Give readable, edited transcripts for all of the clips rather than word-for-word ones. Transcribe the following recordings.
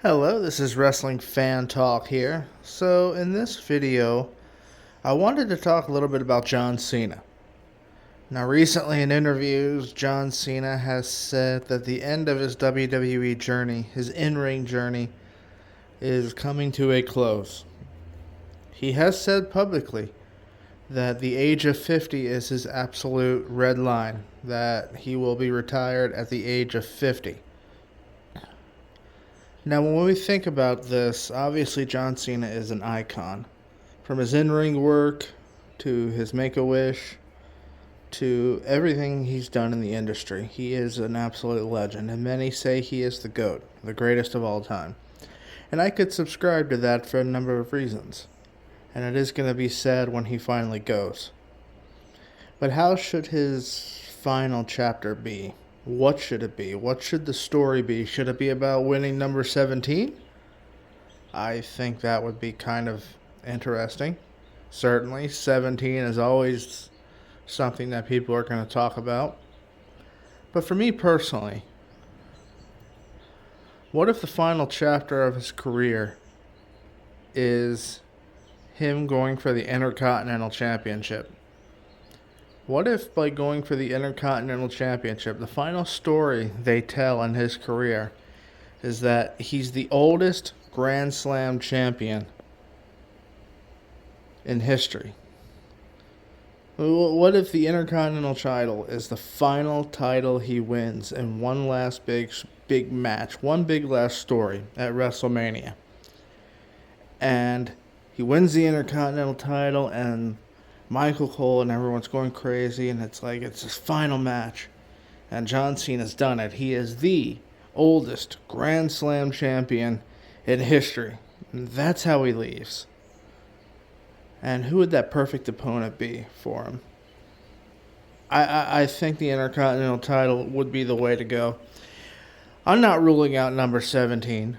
Hello, this is Wrestling Fan Talk here. So, in this video, I wanted to talk a little bit about John Cena. Now, recently in interviews, John Cena has said that the end of his WWE journey, his in-ring journey, is coming to a close. He has said publicly that the age of 50 is his absolute red line, that he will be retired at the age of 50. Now, when we think about this, obviously John Cena is an icon. From his in-ring work, to his Make-A-Wish, to everything he's done in the industry, he is an absolute legend, and many say he is the GOAT, the greatest of all time. And I could subscribe to that for a number of reasons. And it is going to be sad when he finally goes. But how should his final chapter be? What should it be? What should the story be? Should it be about winning number 17? I think that would be kind of interesting. Certainly, 17 is always something that people are going to talk about. But for me personally, what if the final chapter of his career is him going for the Intercontinental Championship? What if by going for the Intercontinental Championship, the final story they tell in his career is that he's the oldest Grand Slam champion in history? What if the Intercontinental title is the final title he wins in one last big match, one big last story at WrestleMania? And he wins the Intercontinental title, and Michael Cole and everyone's going crazy, and it's like it's his final match. And John Cena's done it. He is the oldest Grand Slam champion in history. And that's how he leaves. And who would that perfect opponent be for him? I think the Intercontinental title would be the way to go. I'm not ruling out number 17.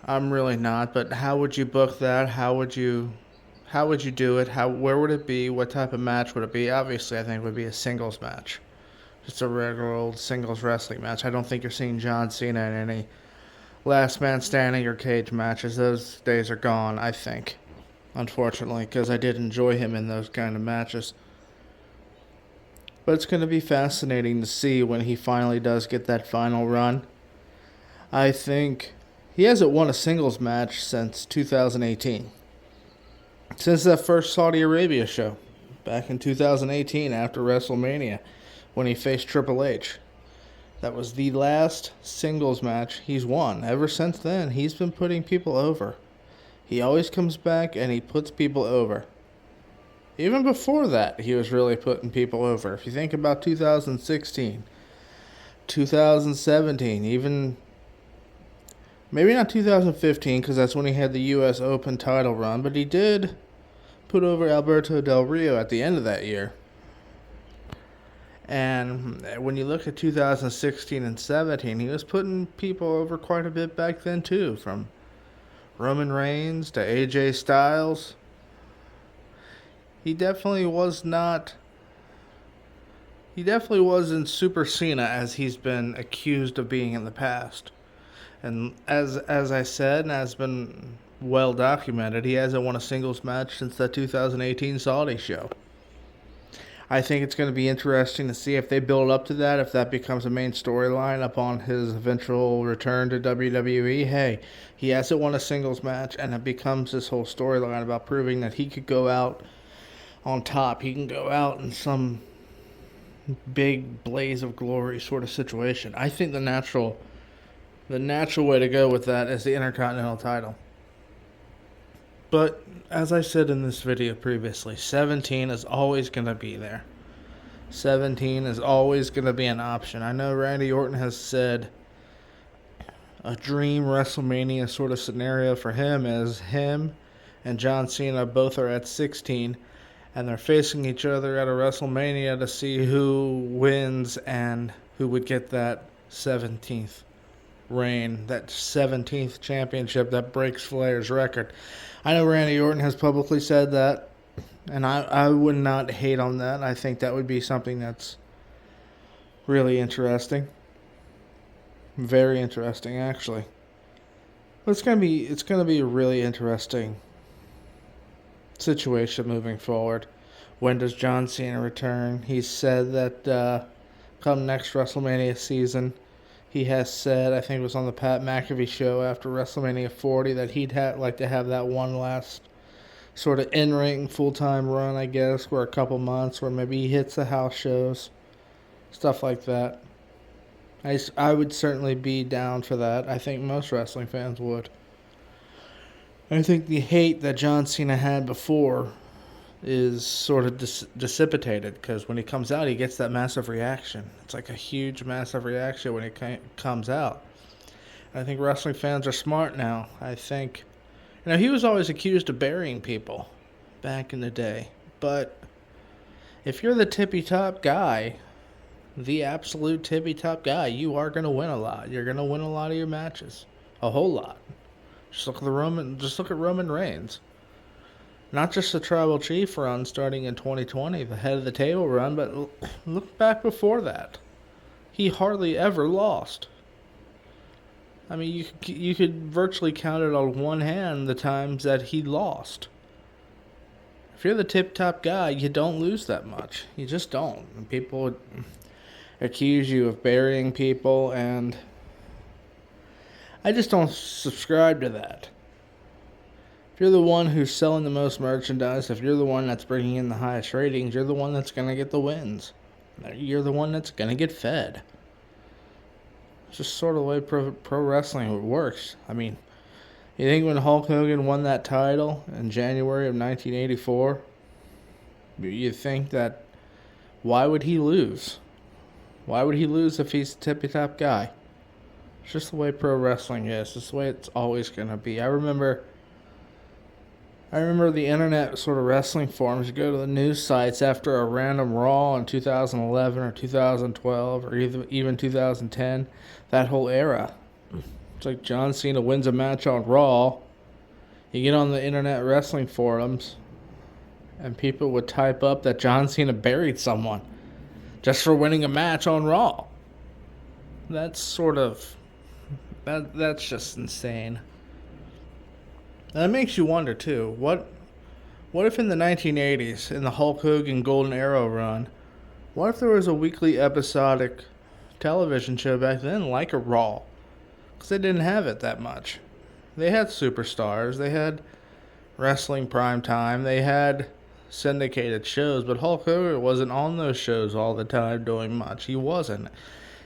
I'm really not. But how would you book that? How would you do it? Where would it be? What type of match would it be? Obviously, I think it would be a singles match. Just a regular old singles wrestling match. I don't think you're seeing John Cena in any last man standing or cage matches. Those days are gone, I think. Unfortunately, because I did enjoy him in those kind of matches. But it's going to be fascinating to see when he finally does get that final run. I think he hasn't won a singles match since 2018. Since that first Saudi Arabia show back in 2018 after WrestleMania when he faced Triple H. That was the last singles match he's won. Ever since then, he's been putting people over. He always comes back and he puts people over. Even before that, he was really putting people over. If you think about 2016, 2017, even maybe not 2015 because that's when he had the U.S. Open title run, but he did put over Alberto Del Rio at the end of that year. And when you look at 2016 and 17, he was putting people over quite a bit back then too, from Roman Reigns to AJ Styles. He definitely wasn't Super Cena as he's been accused of being in the past. And as I said, and has been well documented, he hasn't won a singles match since the 2018 Saudi show. I think it's going to be interesting to see if they build up to that, if that becomes a main storyline upon his eventual return to WWE. Hey, he hasn't won a singles match, and it becomes this whole storyline about proving that he could go out on top. He can go out in some big blaze of glory sort of situation. I think the natural way to go with that is the Intercontinental title. But, as I said in this video previously, 17 is always going to be there. 17 is always going to be an option. I know Randy Orton has said a dream WrestleMania sort of scenario for him is him and John Cena both are at 16, and they're facing each other at a WrestleMania to see who wins and who would get that 17th reign, that 17th championship that breaks Flair's record. I know Randy Orton has publicly said that, and I would not hate on that. I think that would be something that's really interesting. Very interesting, actually. It's gonna be a really interesting situation moving forward. When does John Cena return? He said that come next WrestleMania season, he has said, I think it was on the Pat McAfee show after WrestleMania 40, that he'd like to have that one last sort of in-ring full-time run, I guess, for a couple months, where maybe he hits the house shows, stuff like that. I would certainly be down for that. I think most wrestling fans would. I think the hate that John Cena had before is sort of dissipated, because when he comes out, he gets that massive reaction. It's like a huge, massive reaction when he comes out. I think wrestling fans are smart now. I think, he was always accused of burying people back in the day, but if you're the tippy top guy, the absolute tippy top guy, you are going to win a lot. You're going to win a lot of your matches, a whole lot. Just look at Roman Reigns. Not just the Tribal Chief run starting in 2020, the Head of the Table run, but look back before that. He hardly ever lost. I mean, you could virtually count it on one hand the times that he lost. If you're the tip-top guy, you don't lose that much. You just don't. And people accuse you of burying people, and I just don't subscribe to that. If you're the one who's selling the most merchandise, if you're the one that's bringing in the highest ratings, you're the one that's going to get the wins. You're the one that's going to get fed. It's just sort of the way pro wrestling works. I mean, you think when Hulk Hogan won that title in January of 1984, you think that, why would he lose? Why would he lose if he's the tippy-top guy? It's just the way pro wrestling is. It's the way it's always going to be. I remember the internet sort of wrestling forums. You go to the news sites after a random Raw in 2011 or 2012 or even 2010, that whole era. It's like John Cena wins a match on Raw. You get on the internet wrestling forums, and people would type up that John Cena buried someone just for winning a match on Raw. That's just insane. And it makes you wonder, too, what if in the 1980s, in the Hulk Hogan Golden Arrow run, what if there was a weekly episodic television show back then like a Raw? Because they didn't have it that much. They had superstars, they had wrestling prime time, they had syndicated shows, but Hulk Hogan wasn't on those shows all the time doing much. He wasn't.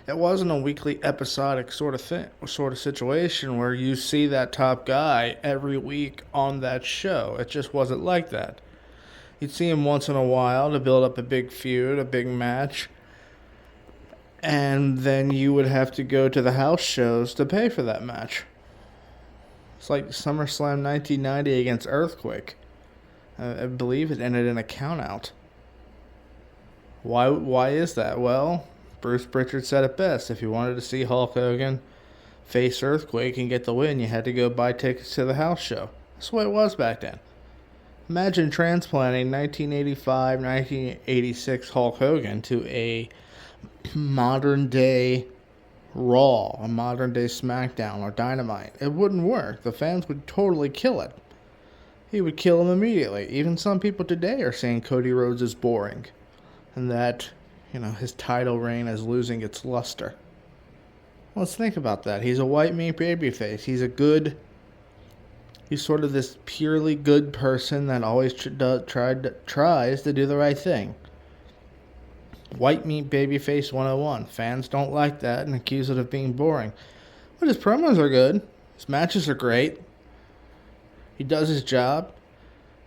It wasn't a weekly episodic sort of situation where you see that top guy every week on that show. It just wasn't like that. You'd see him once in a while to build up a big feud, a big match, and then you would have to go to the house shows to pay for that match. It's like SummerSlam 1990 against Earthquake. I believe it ended in a countout. Why is that? Well, Bruce Pritchard said it best. If you wanted to see Hulk Hogan face Earthquake and get the win, you had to go buy tickets to the house show. That's the way it was back then. Imagine transplanting 1985, 1986 Hulk Hogan to a modern-day Raw, a modern-day SmackDown, or Dynamite. It wouldn't work. The fans would totally kill it. He would kill him immediately. Even some people today are saying Cody Rhodes is boring, and that his title reign is losing its luster. Let's think about that. He's a white meat babyface. He's sort of this purely good person that always tries to do the right thing. White meat babyface 101. Fans don't like that and accuse it of being boring. But his promos are good. His matches are great. He does his job.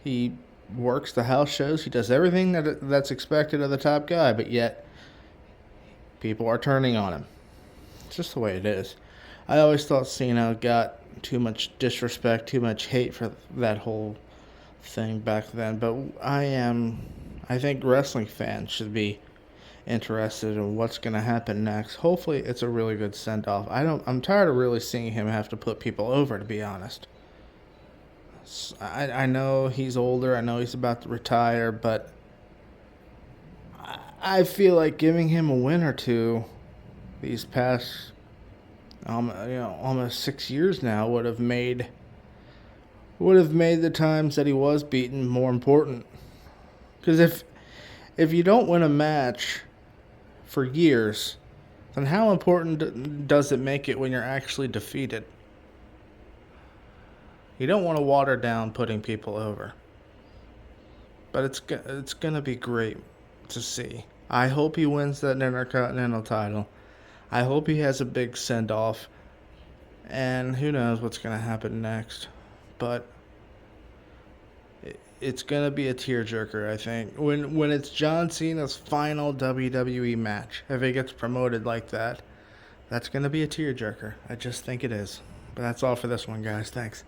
He works the house shows. He does everything that's expected of the top guy, but yet people are turning on him. It's just the way it is. I always thought Cena got too much disrespect, too much hate for that whole thing back then, but I think wrestling fans should be interested in what's going to happen next. Hopefully it's a really good send-off. I'm tired of really seeing him have to put people over, to be honest. I know he's older. I know he's about to retire, but I feel like giving him a win or two these past almost 6 years now would have made the times that he was beaten more important. Because if you don't win a match for years, then how important does it make it when you're actually defeated? You don't want to water down putting people over. But it's going to be great to see. I hope he wins that Intercontinental title. I hope he has a big send-off. And who knows what's going to happen next. But it's going to be a tearjerker, I think. When it's John Cena's final WWE match, if he gets promoted like that, that's going to be a tearjerker. I just think it is. But that's all for this one, guys. Thanks.